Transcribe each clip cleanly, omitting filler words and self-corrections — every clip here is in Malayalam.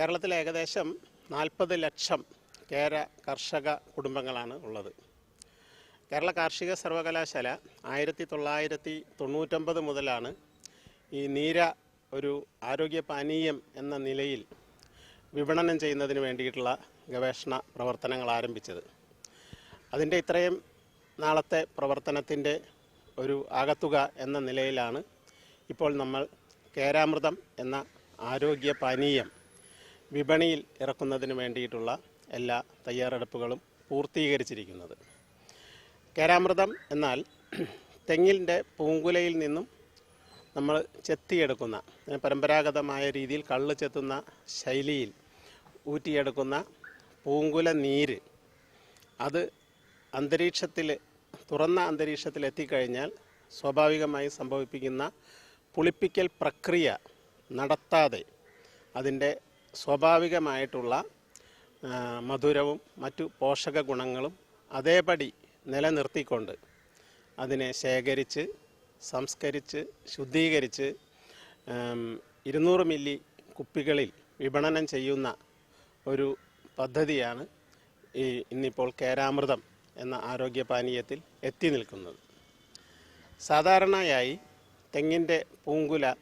കേരളത്തിൽ ഏകദേശം 40 ലക്ഷം കേര കർഷക കുടുംബങ്ങളാണ് ഉള്ളത്. കേരള കാർഷിക സർവകലാശാല 1999 മുതലാണ് ഈ നീര ഒരു ആരോഗ്യ പാനീയം എന്ന നിലയിൽ വിപണനം ചെയ്യുന്നതിന് വേണ്ടിയിട്ടുള്ള ഗവേഷണ പ്രവർത്തനങ്ങൾ ആരംഭിച്ചത്. അതിൻ്റെ ഇത്രയും നാളത്തെ പ്രവർത്തനത്തിൻ്റെ ഒരു ആകത്തുക എന്ന നിലയിലാണ് ഇപ്പോൾ നമ്മൾ കേരാമൃതം എന്ന ആരോഗ്യ പാനീയം വിപണിയിൽ ഇറക്കുന്നതിന് വേണ്ടിയിട്ടുള്ള എല്ലാ തയ്യാറെടുപ്പുകളും പൂർത്തീകരിച്ചിരിക്കുന്നത്. കേരാമൃതം എന്നാൽ തെങ്ങിൻ്റെ പൂങ്കുലയിൽ നിന്നും നമ്മൾ ചെത്തിയെടുക്കുന്ന, പരമ്പരാഗതമായ രീതിയിൽ കള്ള് ചെത്തുന്ന ശൈലിയിൽ ഊറ്റിയെടുക്കുന്ന പൂങ്കുല നീര്, അത് തുറന്ന അന്തരീക്ഷത്തിൽ എത്തിക്കഴിഞ്ഞാൽ സ്വാഭാവികമായി സംഭവിപ്പിക്കുന്ന പുളിപ്പിക്കൽ പ്രക്രിയ നടത്താതെ അതിൻ്റെ സ്വാഭാവികമായിട്ടുള്ള മധുരവും മറ്റു പോഷക ഗുണങ്ങളും അതേപടി നിലനിർത്തിക്കൊണ്ട് അതിനെ ശേഖരിച്ച് സംസ്കരിച്ച് ശുദ്ധീകരിച്ച് 200 മില്ലി കുപ്പികളിൽ വിപണനം ചെയ്യുന്ന ഒരു പദ്ധതിയാണ് ഇന്നിപ്പോൾ കേരാമൃതം എന്ന ആരോഗ്യപാനീയത്തിൽ എത്തി നിൽക്കുന്നത്. സാധാരണയായി തെങ്ങിൻ്റെ പൂങ്കുല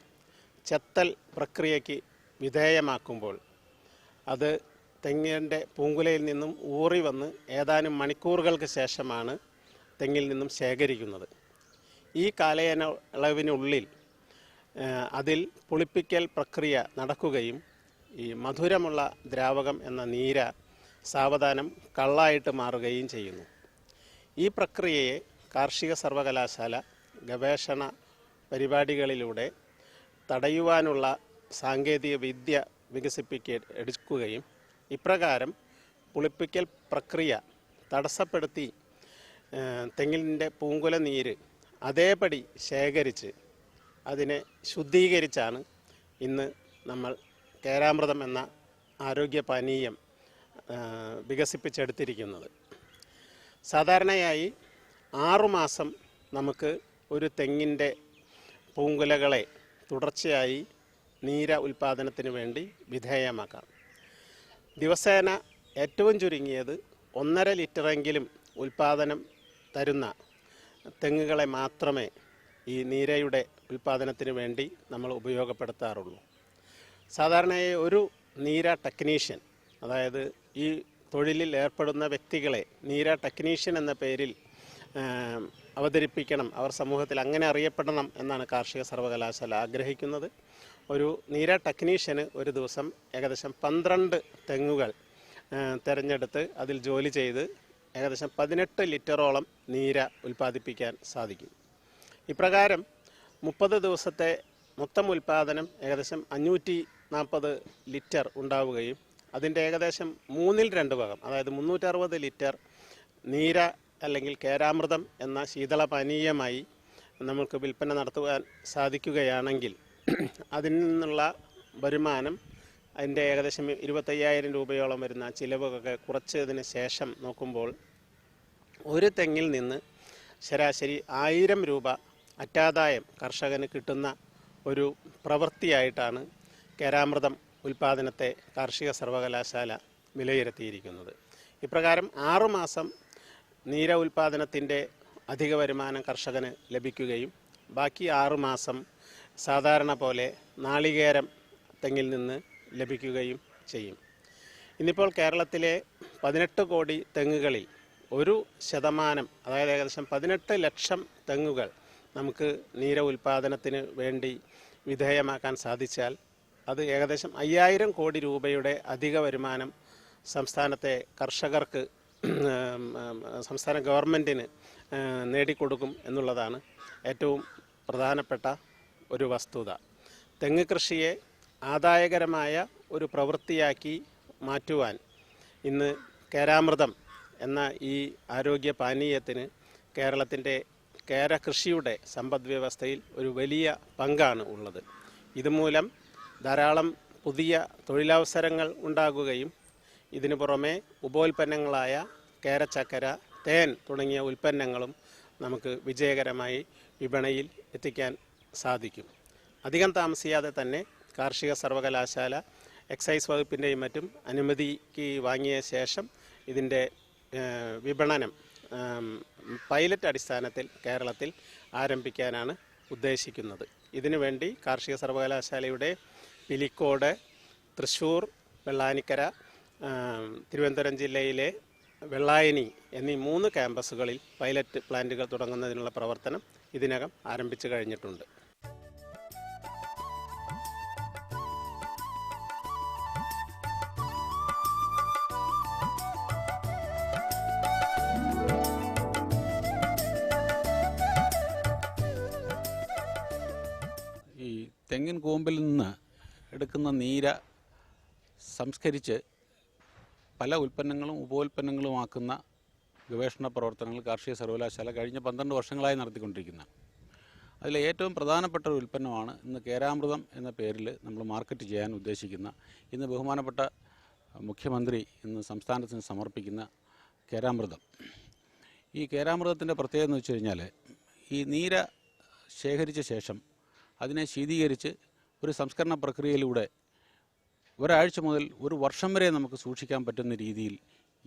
ചെത്തൽ പ്രക്രിയയ്ക്ക് വിധേയമാക്കുമ്പോൾ അത് തെങ്ങിൻ്റെ പൂങ്കുലയിൽ നിന്നും ഊറി വന്ന് ഏതാനും മണിക്കൂറുകൾക്ക് ശേഷമാണ് തെങ്ങിൽ നിന്നും ശേഖരിക്കുന്നത്. ഈ കാലയളവിനുള്ളിൽ അതിൽ പുളിപ്പിക്കൽ പ്രക്രിയ നടക്കുകയും ഈ മധുരമുള്ള ദ്രാവകം എന്ന നീര സാവധാനം കള്ളായിട്ട് മാറുകയും ചെയ്യുന്നു. ഈ പ്രക്രിയയെ കാർഷിക സർവകലാശാല ഗവേഷണ പരിപാടികളിലൂടെ തടയുവാനുള്ള സാങ്കേതിക വിദ്യ വികസിപ്പിച്ചെടുക്കുകയും ഇപ്രകാരം പുളിപ്പിക്കൽ പ്രക്രിയ തടസ്സപ്പെടുത്തി തെങ്ങിൻ്റെ പൂങ്കുല നീര് അതേപടി ശേഖരിച്ച് അതിനെ ശുദ്ധീകരിച്ചാണ് ഇന്ന് നമ്മൾ കേരാമൃതം എന്ന ആരോഗ്യപാനീയം വികസിപ്പിച്ചെടുത്തിരിക്കുന്നത്. സാധാരണയായി 6 മാസം നമുക്ക് ഒരു തെങ്ങിൻ്റെ പൂങ്കുലകളെ തുടർച്ചയായി നീര ഉൽപ്പാദനത്തിന് വേണ്ടി വിധേയമാക്കാം. ദിവസേന ഏറ്റവും ചുരുങ്ങിയത് 1.5 ലിറ്ററെങ്കിലും ഉൽപ്പാദനം തരുന്ന തെങ്ങുകളെ മാത്രമേ ഈ നീരയുടെ ഉൽപ്പാദനത്തിന് വേണ്ടി നമ്മൾ ഉപയോഗപ്പെടുത്താറുള്ളൂ. സാധാരണയായി ഒരു നീര ടെക്നീഷ്യൻ, അതായത് ഈ തൊഴിലിൽ ഏർപ്പെടുന്ന വ്യക്തികളെ നീര ടെക്നീഷ്യൻ എന്ന പേരിൽ അവതരിപ്പിക്കണം, അവർ സമൂഹത്തിൽ അങ്ങനെ അറിയപ്പെടണം എന്നാണ് കാർഷിക സർവകലാശാല ആഗ്രഹിക്കുന്നത്. ഒരു നീര ടെക്നീഷ്യന് ഒരു ദിവസം ഏകദേശം 12 തെങ്ങുകൾ തിരഞ്ഞെടുത്ത് അതിൽ ജോലി ചെയ്ത് ഏകദേശം 18 ലിറ്ററോളം നീര ഉൽപ്പാദിപ്പിക്കാൻ സാധിക്കും. ഇപ്രകാരം 30 ദിവസത്തെ മൊത്തം ഉൽപ്പാദനം ഏകദേശം 540 ലിറ്റർ ഉണ്ടാവുകയും അതിൻ്റെ ഏകദേശം 2/3 ഭാഗം, അതായത് 360 ലിറ്റർ നീര അല്ലെങ്കിൽ കേരാമൃതം എന്ന ശീതളപാനീയമായി നമുക്ക് വിൽപ്പന നടത്തുവാൻ സാധിക്കുകയാണെങ്കിൽ അതിൽ നിന്നുള്ള വരുമാനം, അതിൻ്റെ ഏകദേശം 25,000 രൂപയോളം വരുന്ന ചിലവൊക്കെ കുറച്ചതിന് ശേഷം നോക്കുമ്പോൾ ഒരു തെങ്ങിൽ നിന്ന് ശരാശരി 1000 രൂപ അറ്റാദായം കർഷകന് കിട്ടുന്ന ഒരു പ്രവൃത്തിയായിട്ടാണ് കേരാമൃതം ഉൽപ്പാദനത്തെ കാർഷിക സർവകലാശാല വിലയിരുത്തിയിരിക്കുന്നത്. ഇപ്രകാരം 6 മാസം നീര ഉൽപ്പാദനത്തിൻ്റെ അധിക വരുമാനം കർഷകന് ലഭിക്കുകയും ബാക്കി 6 മാസം സാധാരണ പോലെ നാളികേരം തെങ്ങിൽ നിന്ന് ലഭിക്കുകയും ചെയ്യും. ഇന്നിപ്പോൾ കേരളത്തിലെ 18 കോടി തെങ്ങുകളിൽ 1%, അതായത് ഏകദേശം 18 ലക്ഷം തെങ്ങുകൾ നമുക്ക് നീര ഉൽപ്പാദനത്തിന് വേണ്ടി വിധേയമാക്കാൻ സാധിച്ചാൽ അത് ഏകദേശം 5000 കോടി രൂപയുടെ അധിക വരുമാനം സംസ്ഥാനത്തെ കർഷകർക്ക്, സംസ്ഥാന ഗവൺമെൻറ്റിന് നേടിക്കൊടുക്കും എന്നുള്ളതാണ് ഏറ്റവും പ്രധാനപ്പെട്ട ഒരു വസ്തുത. തെങ്ങ് കൃഷിയെ ആദായകരമായ ഒരു പ്രവൃത്തിയാക്കി മാറ്റുവാൻ ഇന്ന് കേരാമൃതം എന്ന ഈ ആരോഗ്യ പാനീയത്തിന് കേരളത്തിൻ്റെ കേര കൃഷിയുടെ സമ്പദ് വ്യവസ്ഥയിൽ ഒരു വലിയ പങ്കാണ് ഉള്ളത്. ഇതുമൂലം ധാരാളം പുതിയ തൊഴിലവസരങ്ങൾ ഉണ്ടാകുകയും ഇതിനു പുറമെ ഉപോൽപ്പന്നങ്ങളായ കേരച്ചക്കര, തേൻ തുടങ്ങിയ ഉൽപ്പന്നങ്ങളും നമുക്ക് വിജയകരമായി വിപണിയിൽ എത്തിക്കാൻ സാധിക്കും. അധികം താമസിയാതെ തന്നെ കാർഷിക സർവകലാശാല എക്സൈസ് വകുപ്പിൻ്റെയും മറ്റും അനുമതിക്ക് വാങ്ങിയ ശേഷം ഇതിൻ്റെ വിപണനം പൈലറ്റ് അടിസ്ഥാനത്തിൽ കേരളത്തിൽ ആരംഭിക്കാനാണ് ഉദ്ദേശിക്കുന്നത്. ഇതിനുവേണ്ടി കാർഷിക സർവകലാശാലയുടെ പിലിക്കോട്, തൃശ്ശൂർ, വെള്ളാനിക്കര, തിരുവനന്തപുരം ജില്ലയിലെ വെള്ളായണി എന്നീ 3 ക്യാമ്പസുകളിൽ പൈലറ്റ് പ്ലാന്റുകൾ തുടങ്ങുന്നതിനുള്ള പ്രവർത്തനം ഇതിനകം ആരംഭിച്ചു കഴിഞ്ഞിട്ടുണ്ട്. ഈ തെങ്ങിൻ കൂമ്പിൽ നിന്ന് എടുക്കുന്ന നീര സംസ്കരിച്ച് പല ഉൽപ്പന്നങ്ങളും ഉപോൽപ്പന്നങ്ങളുമാക്കുന്ന ഗവേഷണ പ്രവർത്തനങ്ങൾ കാർഷിക സർവകലാശാല കഴിഞ്ഞ 12 വർഷങ്ങളായി നടത്തിക്കൊണ്ടിരിക്കുന്നതാണ്. അതിൽ ഏറ്റവും പ്രധാനപ്പെട്ട ഒരു ഉൽപ്പന്നമാണ് ഇന്ന് കേരാമൃതം എന്ന പേരിൽ നമ്മൾ മാർക്കറ്റ് ചെയ്യാൻ ഉദ്ദേശിക്കുന്ന, ഇന്ന് ബഹുമാനപ്പെട്ട മുഖ്യമന്ത്രി ഇന്ന് സംസ്ഥാനത്തിന് സമർപ്പിക്കുന്ന കേരാമൃതം. ഈ കേരാമൃതത്തിൻ്റെ പ്രത്യേകത എന്ന് വെച്ച് കഴിഞ്ഞാൽ, ഈ നീര ശേഖരിച്ച ശേഷം അതിനെ ശീതീകരിച്ച് ഒരു സംസ്കരണ പ്രക്രിയയിലൂടെ ഒരാഴ്ച മുതൽ ഒരു വർഷം വരെ നമുക്ക് സൂക്ഷിക്കാൻ പറ്റുന്ന രീതിയിൽ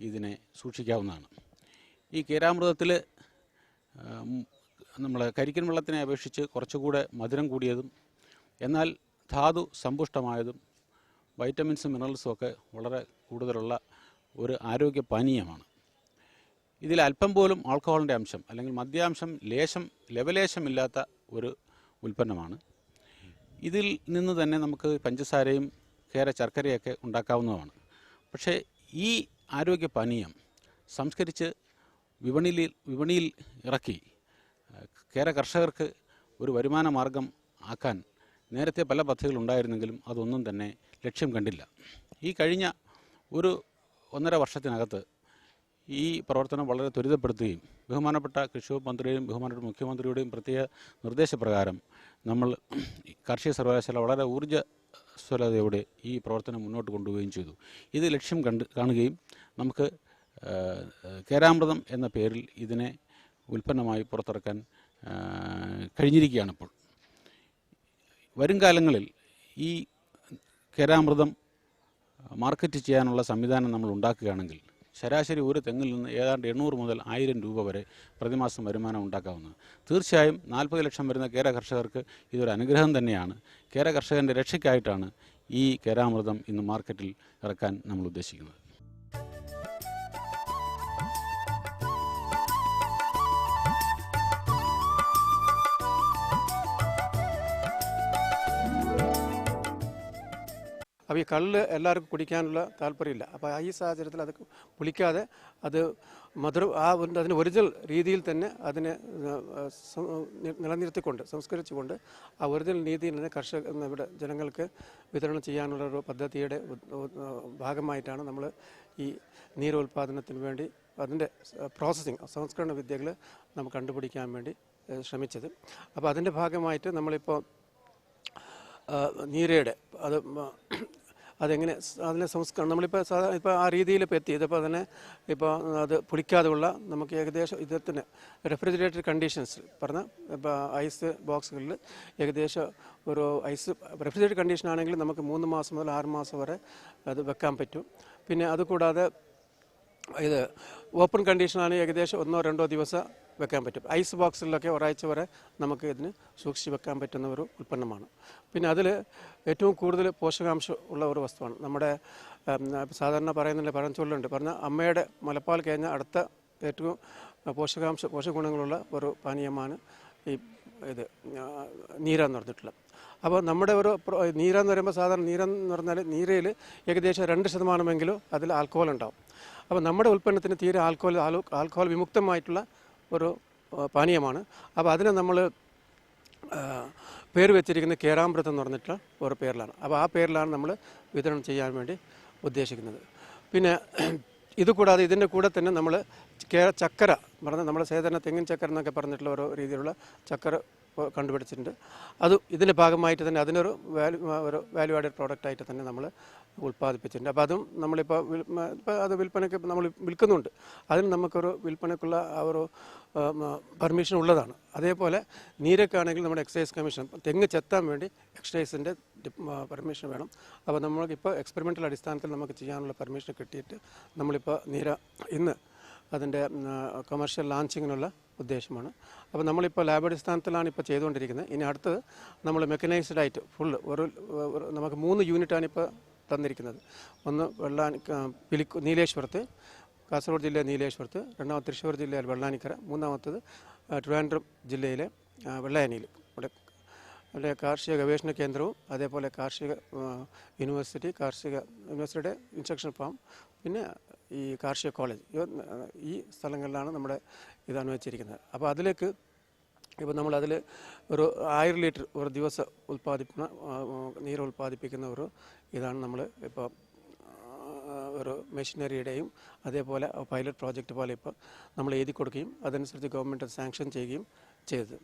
ഇതിനെ സൂക്ഷിക്കാവുന്നതാണ്. ഈ കേരാമൃതത്തിൽ നമ്മൾ കരിക്കൻ വെള്ളത്തിനെ അപേക്ഷിച്ച് കുറച്ചുകൂടെ മധുരം കൂടിയതും എന്നാൽ ധാതു സമ്പുഷ്ടമായതും വൈറ്റമിൻസും മിനറൽസും ഒക്കെ വളരെ കൂടുതലുള്ള ഒരു ആരോഗ്യ പാനീയമാണ്. ഇതിൽ അല്പം പോലും ആൽക്കഹോളിൻ്റെ അംശം അല്ലെങ്കിൽ മദ്യാംശം ലവലേശമില്ലാത്ത ഒരു ഉൽപ്പന്നമാണ്. ഇതിൽ നിന്ന് തന്നെ നമുക്ക് പഞ്ചസാരയും ശർക്കരയൊക്കെ ഉണ്ടാക്കാവുന്നതാണ്. പക്ഷേ ഈ ആരോഗ്യ പാനീയം സംസ്കരിച്ച് വിപണിയിൽ ഇറക്കി കർഷകർക്ക് ഒരു വരുമാന മാർഗം ആക്കാൻ നേരത്തെ പല പദ്ധതികളുണ്ടായിരുന്നെങ്കിലും അതൊന്നും തന്നെ ലക്ഷ്യം കണ്ടില്ല. ഈ കഴിഞ്ഞ 1.5 വർഷത്തിനകത്ത് ഈ പ്രവർത്തനം വളരെ ത്വരിതപ്പെടുത്തുകയും ബഹുമാനപ്പെട്ട കൃഷി വകുപ്പ് മന്ത്രിയുടെയും ബഹുമാനപ്പെട്ട മുഖ്യമന്ത്രിയുടെയും പ്രത്യേക നിർദ്ദേശപ്രകാരം നമ്മൾ കാർഷിക സർവകലാശാല വളരെ ഊർജ്ജസ്വലതയോടെ ഈ പ്രവർത്തനം മുന്നോട്ട് കൊണ്ടുപോവുകയും ചെയ്തു. ഇത് ലക്ഷ്യം കാണുകയും നമുക്ക് കേരാമൃതം എന്ന പേരിൽ ഇതിനെ ഉൽപ്പന്നമായി പുറത്തിറക്കാൻ കഴിഞ്ഞിരിക്കുകയാണിപ്പോൾ. വരും കാലങ്ങളിൽ ഈ കേരാമൃതം മാർക്കറ്റ് ചെയ്യാനുള്ള സംവിധാനം നമ്മൾ ഉണ്ടാക്കുകയാണെങ്കിൽ ശരാശരി ഒരു തെങ്ങിൽ നിന്ന് ഏതാണ്ട് 800 മുതൽ 1000 രൂപ വരെ പ്രതിമാസം വരുമാനം ഉണ്ടാക്കാവുന്നത്. തീർച്ചയായും 40 ലക്ഷം വരുന്ന കേര കർഷകർക്ക് ഇതൊരു അനുഗ്രഹം തന്നെയാണ്. കേര കർഷകൻ്റെ രക്ഷയ്ക്കായിട്ടാണ് ഈ കേരാമൃതം ഇന്ന് മാർക്കറ്റിൽ ഇറക്കാൻ നമ്മൾ ഉദ്ദേശിക്കുന്നത്. അപ്പോൾ ഈ കള്ള് എല്ലാവർക്കും കുടിക്കാനുള്ള താല്പര്യമില്ല. അപ്പോൾ ഈ സാഹചര്യത്തിൽ അത് പുളിക്കാതെ അത് അതിന് ഒറിജിനൽ രീതിയിൽ തന്നെ അതിനെ നിലനിർത്തിക്കൊണ്ട് സംസ്കരിച്ചുകൊണ്ട് ആ ഒറിജിനൽ രീതിയിൽ തന്നെ ഇവിടെ ജനങ്ങൾക്ക് വിതരണം ചെയ്യാനുള്ള ഒരു പദ്ധതിയുടെ ഭാഗമായിട്ടാണ് നമ്മൾ ഈ നീരോൽപാദനത്തിന് വേണ്ടി അതിൻ്റെ പ്രോസസ്സിങ് സംസ്കരണ വിദ്യകൾ നമുക്ക് കണ്ടുപിടിക്കാൻ വേണ്ടി ശ്രമിച്ചത്. അപ്പോൾ അതിൻ്റെ ഭാഗമായിട്ട് നമ്മളിപ്പോൾ നീരയുടെ അതെങ്ങനെ അതിനെ സംസ്കരണം നമ്മളിപ്പോൾ ആ രീതിയിൽ ഇപ്പോൾ എത്തി. ഇതിപ്പോൾ അതിനെ ഇപ്പോൾ അത് പുളിക്കാതെയുള്ള നമുക്ക് ഏകദേശം ഇതിന് റെഫ്രിജറേറ്റഡ് കണ്ടീഷൻസ് പറഞ്ഞാൽ ഇപ്പോൾ ഐസ് ബോക്സുകളിൽ ഏകദേശം ഒരു റെഫ്രിജറേറ്റഡ് കണ്ടീഷൻ ആണെങ്കിൽ നമുക്ക് 3 മാസം മുതൽ 6 മാസം വരെ അത് വെക്കാൻ പറ്റും. പിന്നെ അതുകൂടാതെ ഇത് ഓപ്പൺ കണ്ടീഷനാണെങ്കിൽ ഏകദേശം 1-2 ദിവസം വെക്കാൻ പറ്റും. ഐസ് ബോക്സിലൊക്കെ ഒരാഴ്ച വരെ നമുക്ക് ഇതിന് സൂക്ഷിച്ച് വെക്കാൻ പറ്റുന്ന ഒരു ഉൽപ്പന്നമാണ്. പിന്നെ അതിൽ ഏറ്റവും കൂടുതൽ പോഷകാംശം ഉള്ള ഒരു വസ്തുവാണ്. നമ്മുടെ സാധാരണ ചൊല്ലുണ്ട് പറഞ്ഞാൽ അമ്മയുടെ മുലപ്പാൽ കഴിഞ്ഞ അടുത്ത ഏറ്റവും പോഷകഗുണങ്ങളുള്ള ഒരു പാനീയമാണ് ഈ നീരെന്ന് പറഞ്ഞിട്ടുള്ളത്. അപ്പോൾ നമ്മുടെ ഒരു നീരെന്ന് പറയുമ്പോൾ സാധാരണ നീരെന്ന് പറഞ്ഞാൽ നീരയിൽ ഏകദേശം 2% അതിൽ ആൽക്കഹോൾ ഉണ്ടാവും. അപ്പോൾ നമ്മുടെ ഉൽപ്പന്നത്തിന് തീരെ ആൽക്കഹോൾ വിമുക്തമായിട്ടുള്ള ഒരു പാനീയമാണ്. അപ്പോൾ അതിനെ നമ്മൾ പേര് വെച്ചിരിക്കുന്ന കേരാമൃതം എന്ന് പറഞ്ഞിട്ടുള്ള ഒരു പേരിലാണ്. അപ്പോൾ ആ പേരിലാണ് നമ്മൾ വിതരണം ചെയ്യാൻ വേണ്ടി ഉദ്ദേശിക്കുന്നത്. പിന്നെ ഇതുകൂടാതെ ഇതിൻ്റെ കൂടെ തന്നെ നമ്മൾ ചക്കര പറഞ്ഞാൽ നമ്മൾ സാധാരണ തെങ്ങിൻ ചക്കര എന്നൊക്കെ പറഞ്ഞിട്ടുള്ള ഒരു രീതിയിലുള്ള ചക്കര കണ്ടുപിടിച്ചിട്ടുണ്ട്. അത് ഇതിൻ്റെ ഭാഗമായിട്ട് തന്നെ അതിനൊരു വാല്യൂ ആഡഡ് പ്രോഡക്റ്റായിട്ട് തന്നെ നമ്മൾ ഉൽപ്പാദിപ്പിച്ചിട്ടുണ്ട്. അപ്പോൾ അതും നമ്മളിപ്പോൾ ഇപ്പോൾ അത് വിൽപ്പനയ്ക്ക് നമ്മൾ വിൽക്കുന്നുണ്ട്. അതിന് നമുക്കൊരു വിൽപ്പനയ്ക്കുള്ള ആ ഒരു പെർമിഷൻ ഉള്ളതാണ്. അതേപോലെ നീരക്കാണെങ്കിൽ നമ്മുടെ എക്സൈസ് കമ്മീഷൻ തെങ്ങ് ചെത്താൻ വേണ്ടി എക്സൈസിൻ്റെ പെർമിഷൻ വേണം. അപ്പോൾ നമുക്കിപ്പോൾ എക്സ്പെരിമെൻ്റൽ അടിസ്ഥാനത്തിൽ നമുക്ക് ചെയ്യാനുള്ള പെർമിഷൻ കിട്ടിയിട്ട് നമ്മളിപ്പോൾ ഇന്ന് അതിൻ്റെ കൊമേഴ്ഷ്യൽ ലാഞ്ചിങ്ങിനുള്ള ഉദ്ദേശമാണ്. അപ്പോൾ നമ്മളിപ്പോൾ ലാബ് അടിസ്ഥാനത്തിലാണ് ഇപ്പോൾ ചെയ്തുകൊണ്ടിരിക്കുന്നത്. ഇനി അടുത്തത് നമ്മൾ മെക്കനൈസ്ഡ് ആയിട്ട് ഫുള്ള് നമുക്ക് 3 യൂണിറ്റാണ് ഇപ്പോൾ തന്നിരിക്കുന്നത്. ഒന്ന് നീലേശ്വരത്ത്, കാസർഗോഡ് ജില്ലയിലെ നീലേശ്വരത്ത്, രണ്ടാമത് തൃശ്ശൂർ ജില്ലയിൽ വെള്ളാനിക്കര, മൂന്നാമത്തത് ട്രിവാൻഡ്രം ജില്ലയിലെ വെള്ളായനിയിൽ. അവിടെ കാർഷിക ഗവേഷണ കേന്ദ്രവും അതേപോലെ കാർഷിക യൂണിവേഴ്സിറ്റിയുടെ ഇൻസ്ട്രക്ഷൻ ഫാം, പിന്നെ ഈ കാർഷിക കോളേജ്, ഈ സ്ഥലങ്ങളിലാണ് നമ്മുടെ ഇതാണ് വെച്ചിരിക്കുന്നത്. അപ്പോൾ അതിലേക്ക് ഇപ്പോൾ നമ്മളതിൽ ഒരു 1000 ലിറ്റർ ഒരു ദിവസം നീര് ഉൽപ്പാദിപ്പിക്കുന്ന ഒരു ഇതാണ് നമ്മൾ ഇപ്പോൾ ഒരു മെഷീനറിയുടെയും അതേപോലെ പൈലറ്റ് പ്രോജക്റ്റ് പോലെ ഇപ്പോൾ നമ്മൾ എഴുതി കൊടുക്കുകയും അതനുസരിച്ച് ഗവൺമെൻറ് അത് സാങ്ഷൻ ചെയ്യുകയും ചെയ്തത്.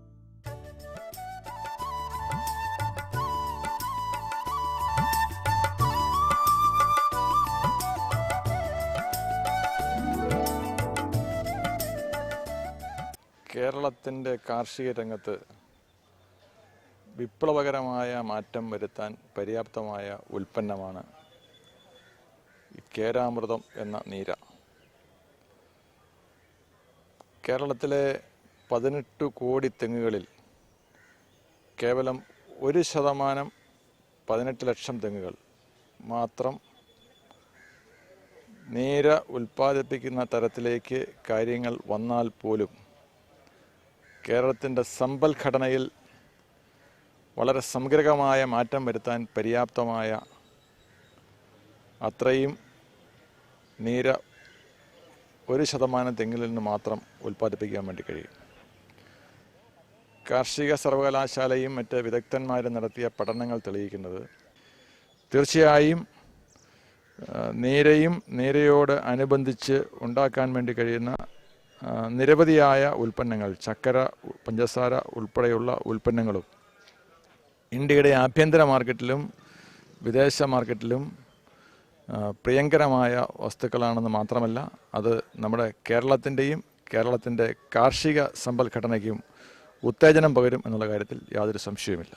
കേരളത്തിൻ്റെ കാർഷിക രംഗത്ത് വിപ്ലവകരമായ മാറ്റം വരുത്താൻ പര്യാപ്തമായ ഉൽപ്പന്നമാണ് കേരാമൃതം എന്ന നീര. കേരളത്തിലെ 18 കോടി തെങ്ങുകളിൽ കേവലം 1% 18 ലക്ഷം തെങ്ങുകൾ മാത്രം നീര ഉൽപ്പാദിപ്പിക്കുന്ന തരത്തിലേക്ക് കാര്യങ്ങൾ വന്നാൽ പോലും കേരളത്തിൻ്റെ സമ്പദ്ഘടനയിൽ വളരെ സമഗ്രമായ മാറ്റം വരുത്താൻ പര്യാപ്തമായ അത്രയും നീര 1% തെങ്ങിൽ നിന്ന് മാത്രം ഉൽപ്പാദിപ്പിക്കാൻ വേണ്ടി കഴിയും. കാർഷിക സർവകലാശാലയും മറ്റ് വിദഗ്ധന്മാരും നടത്തിയ പഠനങ്ങൾ തെളിയിക്കുന്നത് തീർച്ചയായും നീരയോട് അനുബന്ധിച്ച് ഉണ്ടാക്കാൻ വേണ്ടി കഴിയുന്ന നിരവധിയായ ഉൽപ്പന്നങ്ങൾ, ചക്കര, പഞ്ചസാര ഉൾപ്പെടെയുള്ള ഉൽപ്പന്നങ്ങളും ഇന്ത്യയുടെ ആഭ്യന്തര മാർക്കറ്റിലും വിദേശ മാർക്കറ്റിലും പ്രിയങ്കരമായ വസ്തുക്കളാണെന്ന് മാത്രമല്ല, അത് നമ്മുടെ കേരളത്തിൻ്റെ കാർഷിക സമ്പദ്ഘടനയ്ക്കും ഉത്തേജനം പകരും എന്നുള്ള കാര്യത്തിൽ യാതൊരു സംശയവുമില്ല.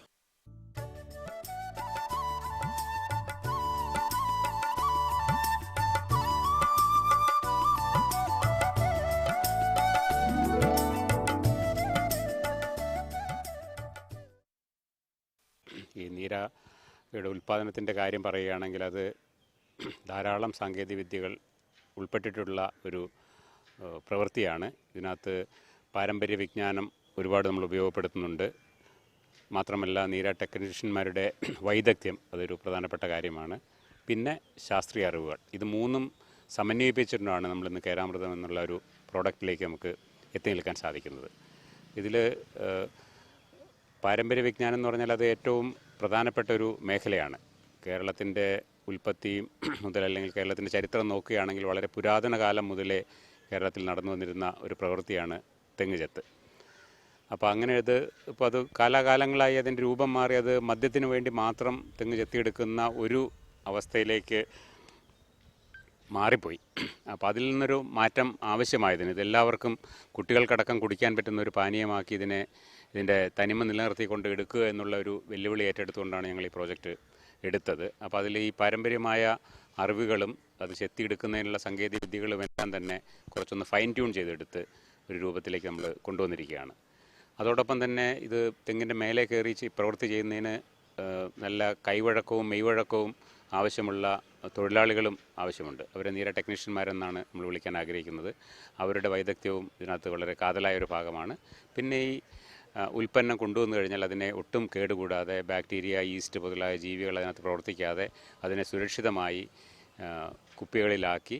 ഈ നീരയുടെ ഉൽപ്പാദനത്തിൻ്റെ കാര്യം പറയുകയാണെങ്കിൽ അത് ധാരാളം സാങ്കേതികവിദ്യകൾ ഉൾപ്പെട്ടിട്ടുള്ള ഒരു പ്രവൃത്തിയാണ്. ഇതിനകത്ത് പാരമ്പര്യ വിജ്ഞാനം ഒരുപാട് നമ്മൾ ഉപയോഗപ്പെടുത്തുന്നുണ്ട്. മാത്രമല്ല നീര ടെക്നീഷ്യന്മാരുടെ വൈദഗ്ധ്യം അതൊരു പ്രധാനപ്പെട്ട കാര്യമാണ്. പിന്നെ ശാസ്ത്രീയ അറിവുകൾ, ഇത് മൂന്നും സമന്വയിപ്പിച്ചിട്ടാണ് നമ്മളിന്ന് കേരാമൃതം എന്നുള്ള ഒരു പ്രോഡക്റ്റിലേക്ക് നമുക്ക് എത്തി നിൽക്കാൻ സാധിക്കുന്നത്. ഇതിൽ പാരമ്പര്യ വിജ്ഞാനം എന്ന് പറഞ്ഞാൽ അത് ഏറ്റവും പ്രധാനപ്പെട്ട ഒരു മേഖലയാണ്. കേരളത്തിൻ്റെ ഉൽപ്പത്തി മുതൽ അല്ലെങ്കിൽ കേരളത്തിൻ്റെ ചരിത്രം നോക്കുകയാണെങ്കിൽ വളരെ പുരാതന കാലം മുതലേ കേരളത്തിൽ നടന്നു വന്നിരുന്ന ഒരു പ്രവൃത്തിയാണ് തെങ്ങുചെത്ത്. അപ്പോൾ അങ്ങനെ ഇപ്പോൾ അത് കാലാകാലങ്ങളായി അതിൻ്റെ രൂപം മാറി അത് മദ്യത്തിന് വേണ്ടി മാത്രം തെങ്ങ് ചെത്തിയെടുക്കുന്ന ഒരു അവസ്ഥയിലേക്ക് മാറിപ്പോയി. അപ്പോൾ അതിൽ നിന്നൊരു മാറ്റം ആവശ്യമായതിന് ഇതെല്ലാവർക്കും കുട്ടികൾക്കടക്കം കുടിക്കാൻ പറ്റുന്ന ഒരു പാനീയമാക്കി ഇതിൻ്റെ തനിമ നിലനിർത്തിക്കൊണ്ട് എടുക്കുക എന്നുള്ള ഒരു വെല്ലുവിളി ഏറ്റെടുത്തുകൊണ്ടാണ് ഞങ്ങൾ ഈ പ്രോജക്റ്റ് എടുത്തത്. അപ്പോൾ അതിൽ ഈ പാരമ്പര്യമായ അറിവുകളും അത് ചെത്തിയെടുക്കുന്നതിനുള്ള സാങ്കേതിക വിദ്യകളും എല്ലാം തന്നെ കുറച്ചൊന്ന് ഫൈൻ ട്യൂൺ ചെയ്തെടുത്ത് ഒരു രൂപത്തിലേക്ക് നമ്മൾ കൊണ്ടുവന്നിരിക്കുകയാണ്. അതോടൊപ്പം തന്നെ ഇത് തെങ്ങിൻ്റെ മേലെ കയറി പ്രവൃത്തി ചെയ്യുന്നതിന് നല്ല കൈവഴക്കവും മെയ്വഴക്കവും ആവശ്യമുള്ള തൊഴിലാളികളും ആവശ്യമുണ്ട്. അവരെ നീര ടെക്നീഷ്യന്മാരെന്നാണ് നമ്മൾ വിളിക്കാൻ ആഗ്രഹിക്കുന്നത്. അവരുടെ വൈദഗ്ധ്യവും ഇതിനകത്ത് വളരെ കാതലായൊരു ഭാഗമാണ്. പിന്നെ ഈ ഉൽപ്പന്നം കൊണ്ടുവന്നു കഴിഞ്ഞാൽ അതിനെ ഒട്ടും കേടുകൂടാതെ ബാക്ടീരിയ, ഈസ്റ്റ് മുതലായ ജീവികൾ അതിനകത്ത് പ്രവർത്തിക്കാതെ അതിനെ സുരക്ഷിതമായി കുപ്പികളിലാക്കി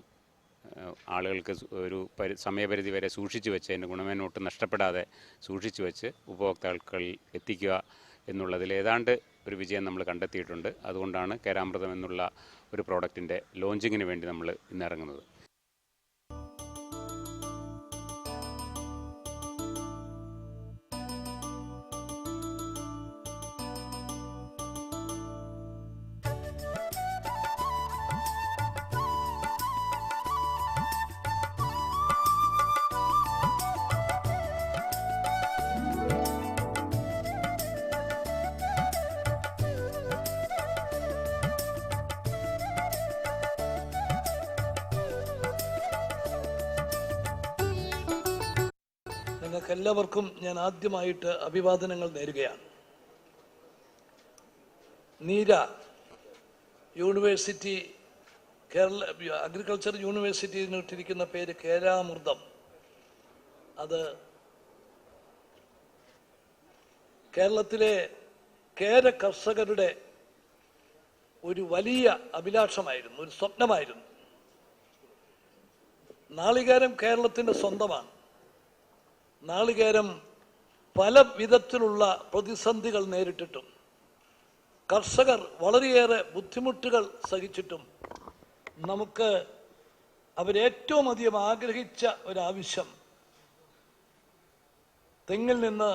ആളുകൾക്ക് ഒരു സമയപരിധി വരെ സൂക്ഷിച്ചു വെച്ച് അതിൻ്റെ ഗുണമേന്മ ഒട്ടും നഷ്ടപ്പെടാതെ സൂക്ഷിച്ചു വെച്ച് ഉപഭോക്താക്കളിൽ എത്തിക്കുക എന്നുള്ളതിൽ ഏതാണ്ട് ഒരു വിജയം നമ്മൾ കണ്ടെത്തിയിട്ടുണ്ട്. അതുകൊണ്ടാണ് കേരാമൃതം എന്നുള്ള ഒരു പ്രോഡക്റ്റിൻ്റെ ലോഞ്ചിങ്ങിന് വേണ്ടി നമ്മൾ ഇന്ന് ഇറങ്ങുന്നത്. നിങ്ങൾക്ക് എല്ലാവർക്കും ഞാൻ ആദ്യമായിട്ട് അഭിവാദനങ്ങൾ നേരുകയാണ്. നീര യൂണിവേഴ്സിറ്റി, കേരള അഗ്രികൾച്ചർ യൂണിവേഴ്സിറ്റിയിൽ ഇട്ടിരിക്കുന്ന പേര് കേരാമൃതം. അത് കേരളത്തിലെ കേര കർഷകരുടെ ഒരു വലിയ അഭിലാഷമായിരുന്നു, ഒരു സ്വപ്നമായിരുന്നു. നാളികേരം കേരളത്തിൻ്റെ സ്വന്തമാണ്. നാളികേരം പല വിധത്തിലുള്ള പ്രതിസന്ധികൾ നേരിട്ടിട്ടും കർഷകർ വളരെയേറെ ബുദ്ധിമുട്ടുകൾ സഹിച്ചിട്ടും നമുക്ക് അവരേറ്റവും അധികം ആഗ്രഹിച്ച ഒരാവശ്യം തെങ്ങിൽ നിന്ന്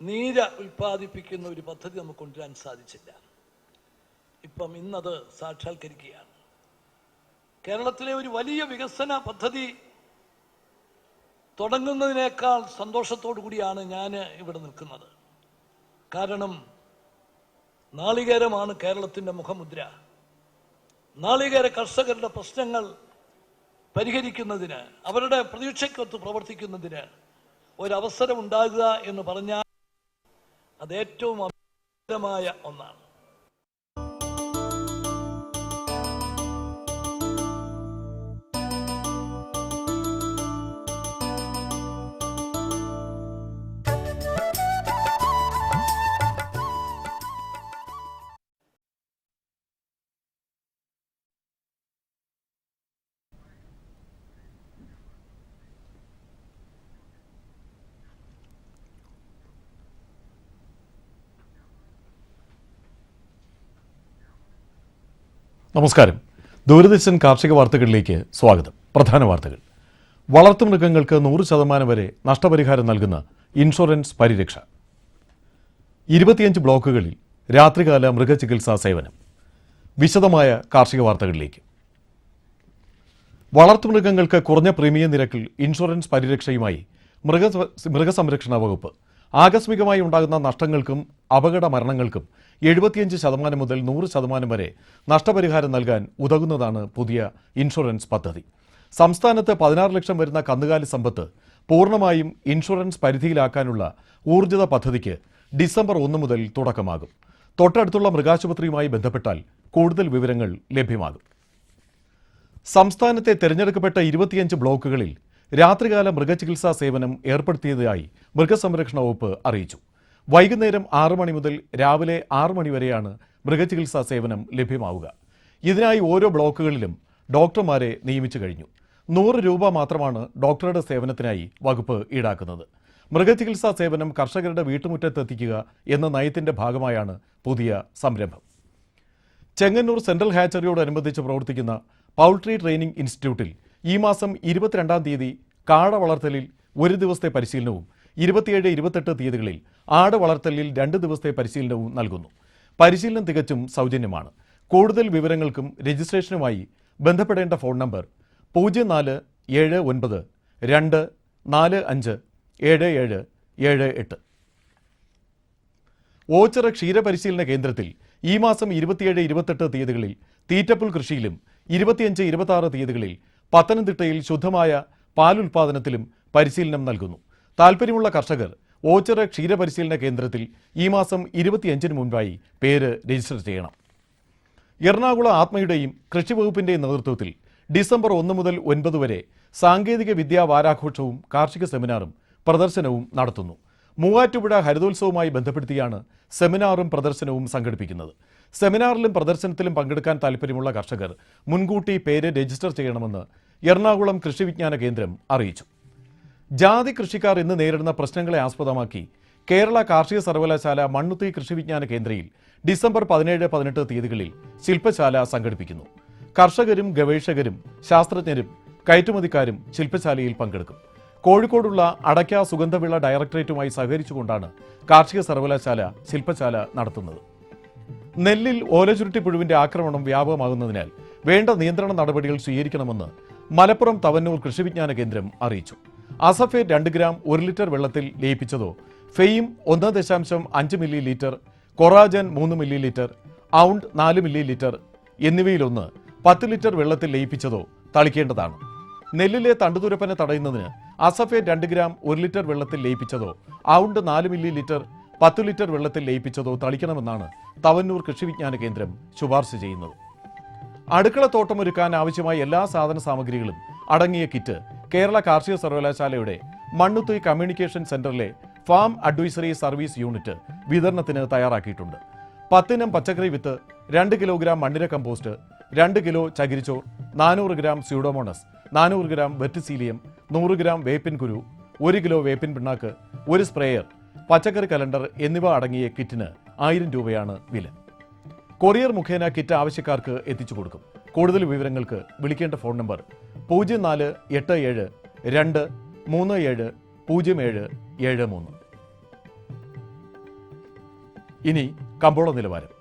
നീര ഉൽപ്പാദിപ്പിക്കുന്ന ഒരു പദ്ധതി നമുക്ക് കൊണ്ടുവരാൻ സാധിച്ചില്ല. ഇപ്പം ഇന്നത് സാക്ഷാത്കരിക്കുകയാണ്. കേരളത്തിലെ ഒരു വലിയ വികസന പദ്ധതി തുടങ്ങുന്നതിനേക്കാൾ സന്തോഷത്തോടു കൂടിയാണ് ഞാൻ ഇവിടെ നിൽക്കുന്നത്. കാരണം നാളികേരമാണ് കേരളത്തിൻ്റെ മുഖമുദ്ര. നാളികേര കർഷകരുടെ പ്രശ്നങ്ങൾ പരിഹരിക്കുന്നതിന്, അവരുടെ പ്രതീക്ഷയ്ക്കൊത്ത് പ്രവർത്തിക്കുന്നതിന് ഒരവസരം ഉണ്ടാകുക എന്ന് പറഞ്ഞാൽ അത് ഏറ്റവും അഭിമാനകരമായ ഒന്നാണ്. നമസ്കാരം. ദൂരദർശൻ കാർഷിക വാർത്തകളിലേക്ക് സ്വാഗതം. പ്രധാന വാർത്തകൾ. വളർത്തുമൃഗങ്ങൾക്ക് 100% വരെ നഷ്ടപരിഹാരം നൽകുന്ന ഇൻഷുറൻസ് പരിരക്ഷ. 25 ബ്ലോക്കുകളിൽ രാത്രികാല മൃഗചികിത്സാ സേവനം. വിശദമായ കാർഷിക വാർത്തകളിലേക്ക്. വളർത്തുമൃഗങ്ങൾക്ക് കുറഞ്ഞ പ്രീമിയം നിരക്കിൽ ഇൻഷുറൻസ് പരിരക്ഷയുമായി മൃഗസംരക്ഷണ വകുപ്പ്. ആകസ്മികമായി ഉണ്ടാകുന്ന നഷ്ടങ്ങൾക്കും അപകട മരണങ്ങൾക്കും 75% മുതൽ 100% വരെ നഷ്ടപരിഹാരം നൽകാൻ ഉതകുന്നതാണ് പുതിയ ഇൻഷുറൻസ് പദ്ധതി. സംസ്ഥാനത്ത് 16 ലക്ഷം വരുന്ന കന്നുകാലി സമ്പത്ത് പൂർണ്ണമായും ഇൻഷുറൻസ് പരിധിയിലാക്കാനുള്ള ഊർജിത പദ്ധതിക്ക് ഡിസംബർ 1 മുതൽ തുടക്കമാകും. തൊട്ടടുത്തുള്ള മൃഗാശുപത്രിയുമായി ബന്ധപ്പെട്ടാൽ കൂടുതൽ വിവരങ്ങൾ ലഭ്യമാകും. സംസ്ഥാനത്തെ തിരഞ്ഞെടുക്കപ്പെട്ട 25 ബ്ലോക്കുകളിൽ രാത്രികാല മൃഗചികിത്സാ സേവനം ഏർപ്പെടുത്തിയതായി മൃഗസംരക്ഷണ വകുപ്പ് അറിയിച്ചു. വൈകുന്നേരം 6 മണി മുതൽ രാവിലെ 6 മണി വരെയാണ് മൃഗചികിത്സാ സേവനം ലഭ്യമാവുക. ഇതിനായി ഓരോ ബ്ലോക്കുകളിലും ഡോക്ടർമാരെ നിയമിച്ചു കഴിഞ്ഞു. 100 രൂപ മാത്രമാണ് ഡോക്ടറുടെ സേവനത്തിനായി വകുപ്പ് ഈടാക്കുന്നത്. മൃഗചികിത്സാ സേവനം കർഷകരുടെ വീട്ടുമുറ്റത്തെത്തിക്കുക എന്ന നയത്തിന്റെ ഭാഗമായാണ് പുതിയ സംരംഭം. ചെങ്ങന്നൂർ സെൻട്രൽ ഹാച്ചറിയോടനുബന്ധിച്ച് പ്രവർത്തിക്കുന്ന പൗൾട്രി ട്രെയിനിംഗ് ഇൻസ്റ്റിറ്റ്യൂട്ടിൽ ഈ മാസം 22-ാം തീയതി കാട വളർത്തലിൽ 1 ദിവസത്തെ പരിശീലനവും 27-28 തീയതികളിൽ ആട് വളർത്തലിൽ 2 ദിവസത്തെ പരിശീലനവും നൽകുന്നു. പരിശീലനം തികച്ചും സൗജന്യമാണ്. കൂടുതൽ വിവരങ്ങൾക്കും രജിസ്ട്രേഷനുമായി ബന്ധപ്പെടേണ്ട ഫോൺ നമ്പർ 0492457778. ഓച്ചിറ ക്ഷീരപരിശീലന കേന്ദ്രത്തിൽ ഈ മാസം 27-28 തീയതികളിൽ തീറ്റപ്പുൽ കൃഷിയിലും 25-26 തീയതികളിൽ പത്തനംതിട്ടയിൽ ശുദ്ധമായ പാലുൽപാദനത്തിലും പരിശീലനം നൽകുന്നു. താൽപ്പര്യമുള്ള കർഷകർ ഓച്ചിറ ക്ഷീരപരിശീലന കേന്ദ്രത്തിൽ ഈ മാസം 25-ന് മുൻപായി പേര് രജിസ്റ്റർ ചെയ്യണം. എറണാകുളം ആത്മയുടെയും കൃഷിവകുപ്പിന്റെയും നേതൃത്വത്തിൽ ഡിസംബർ 1 മുതൽ 9 വരെ സാങ്കേതിക വിദ്യാ വാരാഘോഷവും കാർഷിക സെമിനാറും പ്രദർശനവും നടത്തുന്നു. മൂവാറ്റുപുഴ ഹരിതോത്സവവുമായി ബന്ധപ്പെടുത്തിയാണ് സെമിനാറും പ്രദർശനവും സംഘടിപ്പിക്കുന്നത്. സെമിനാറിലും പ്രദർശനത്തിലും പങ്കെടുക്കാൻ താൽപ്പര്യമുള്ള കർഷകർ മുൻകൂട്ടി പേര് രജിസ്റ്റർ ചെയ്യണമെന്ന് എറണാകുളം കൃഷി വിജ്ഞാന കേന്ദ്രം അറിയിച്ചു. ജാതി കൃഷിക്കാർ ഇന്ന് നേരിടുന്ന പ്രശ്നങ്ങളെ ആസ്പദമാക്കി കേരള കാർഷിക സർവകലാശാല മണ്ണുത്തി കൃഷി വിജ്ഞാന കേന്ദ്രയിൽ ഡിസംബർ 17-18 തീയതികളിൽ ശില്പശാല സംഘടിപ്പിക്കുന്നു. കർഷകരും ഗവേഷകരും ശാസ്ത്രജ്ഞരും കയറ്റുമതിക്കാരും ശില്പശാലയിൽ പങ്കെടുക്കും. കോഴിക്കോടുള്ള അടയ്ക്ക സുഗന്ധവിള ഡയറക്ടറേറ്റുമായി സഹകരിച്ചുകൊണ്ടാണ് കാർഷിക സർവകലാശാല ശില്പശാല നടത്തുന്നത്. നെല്ലിൽ ഓലചുരുട്ടിപ്പുഴുവിന്റെ ആക്രമണം വ്യാപകമാകുന്നതിനാൽ വേണ്ട നിയന്ത്രണ നടപടികൾ സ്വീകരിക്കണമെന്ന് മലപ്പുറം തവന്നൂർ കൃഷി വിജ്ഞാന കേന്ദ്രം അറിയിച്ചു. അസഫേറ്റ് 2 ഗ്രാം 1 ലിറ്റർ വെള്ളത്തിൽ ലയിപ്പിച്ചതോ, Fame 1.5 millilitre, Coragen 3 millilitre, ഔണ്ട് 4 മില്ലി ലിറ്റർ എന്നിവയിലൊന്ന് 10 ലിറ്റർ വെള്ളത്തിൽ ലയിപ്പിച്ചതോ തളിക്കേണ്ടതാണ്. നെല്ലിലെ തണ്ടുതുരപ്പനെ തടയുന്നതിന് അസഫേറ്റ് 2 ഗ്രാം 1 ലിറ്റർ വെള്ളത്തിൽ ലയിപ്പിച്ചതോ ഔണ്ട് 4 മില്ലി ലിറ്റർ 10 ലിറ്റർ വെള്ളത്തിൽ ലയിപ്പിച്ചതോ തളിക്കണമെന്നാണ് തവന്നൂർ കൃഷി വിജ്ഞാന കേന്ദ്രം ശുപാർശ ചെയ്യുന്നത്. അടുക്കളത്തോട്ടമൊരുക്കാൻ ആവശ്യമായ എല്ലാ സാധന സാമഗ്രികളും അടങ്ങിയ കിറ്റ് കേരള കാർഷിക സർവകലാശാലയുടെ മണ്ണുത്തുയി കമ്മ്യൂണിക്കേഷൻ സെന്ററിലെ ഫാം അഡ്വൈസറി സർവീസ് യൂണിറ്റ് വിതരണത്തിന് തയ്യാറാക്കിയിട്ടുണ്ട്. 10 ഇനം പച്ചക്കറി വിത്ത്, 2 കിലോഗ്രാം മണ്ണിര കമ്പോസ്റ്റ്, 2 കിലോ ചകിരിച്ചോർ, 400 gram pseudomonas, 400 gram verticillium, 100 gram വേപ്പിൻ കുരു, 1 കിലോ വേപ്പിൻ പിണ്ണാക്ക്, ഒരു സ്പ്രേയർ, പച്ചക്കറി കലണ്ടർ എന്നിവ അടങ്ങിയ കിറ്റിന് 1000 രൂപയാണ് വില. കൊറിയർ മുഖേന കിറ്റ് ആവശ്യക്കാർക്ക് എത്തിച്ചു കൊടുക്കും. കൂടുതൽ വിവരങ്ങൾക്ക് വിളിക്കേണ്ട ഫോൺ നമ്പർ 0487 237 0773. ഇനി കമ്പോള നിലവാരം.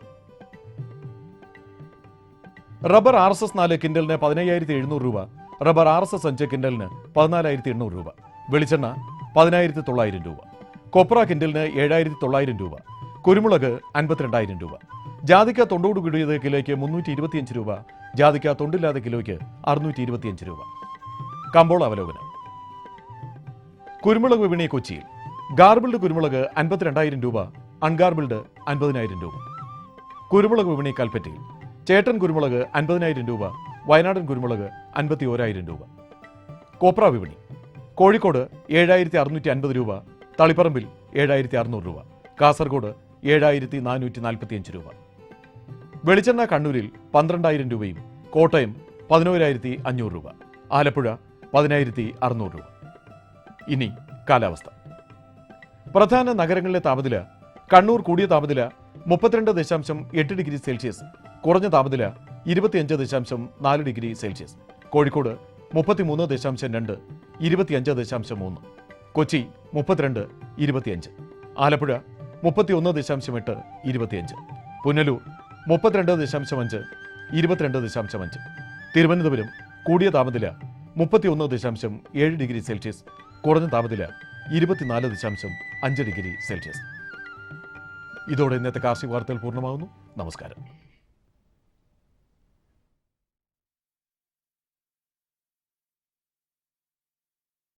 റബ്ബർ RSS 4 കിൻഡലിന് 15,700 രൂപ, റബ്ബർ RSS 5 കിൻഡലിന് 14,800 രൂപ, വെളിച്ചെണ്ണ 10,900 രൂപ, കൊപ്ര കിൻഡലിന് 7,900 രൂപ, കുരുമുളക് 52,000 രൂപ, ജാതിക്ക തൊണ്ടോട് കൂടിയത് കിലോയ്ക്ക് 325 രൂപ, ജാതിക്ക തൊണ്ടില്ലാതെ കിലോയ്ക്ക് 625 രൂപ. കമ്പോള അവലോകനം. കുരുമുളക് വിപണി കൊച്ചിയിൽ ഗാർബിൾഡ് കുരുമുളക് 52,000 രൂപ, അൺഗാർബിൾഡ് 50,000 രൂപ. കുരുമുളക് വിപണി കൽപ്പറ്റയിൽ ചേട്ടൻ കുരുമുളക് 50,000 രൂപ, വയനാടൻ കുരുമുളക് 51,000 രൂപ. കോപ്ര വിപണി കോഴിക്കോട് 7,650 രൂപ, തളിപ്പറമ്പിൽ 7,600 രൂപ, കാസർഗോഡ് 7,445 രൂപ. വെളിച്ചെണ്ണ കണ്ണൂരിൽ 12,000 രൂപയും കോട്ടയം 11,500 രൂപ, ആലപ്പുഴ 10,600 രൂപ. ഇനി കാലാവസ്ഥ. പ്രധാന നഗരങ്ങളിലെ താപനില: കണ്ണൂർ കൂടിയ താപനില 32.8 ഡിഗ്രി സെൽഷ്യസ്, കുറഞ്ഞ താപനില 25.4 ഡിഗ്രി സെൽഷ്യസ്. കോഴിക്കോട് 33.2, 25.3. കൊച്ചി 32, 25. ആലപ്പുഴ 31.8, 25. പുനലൂർ 32.5, 22.5. തിരുവനന്തപുരം കൂടിയ താപനില 31.7 ഡിഗ്രി സെൽഷ്യസ്, കുറഞ്ഞ താപനില 24.5 ഡിഗ്രി സെൽഷ്യസ്. ഇതോടെ ഇന്നത്തെ കാർഷിക വാർത്തകൾ പൂർണ്ണമാകുന്നു. നമസ്കാരം.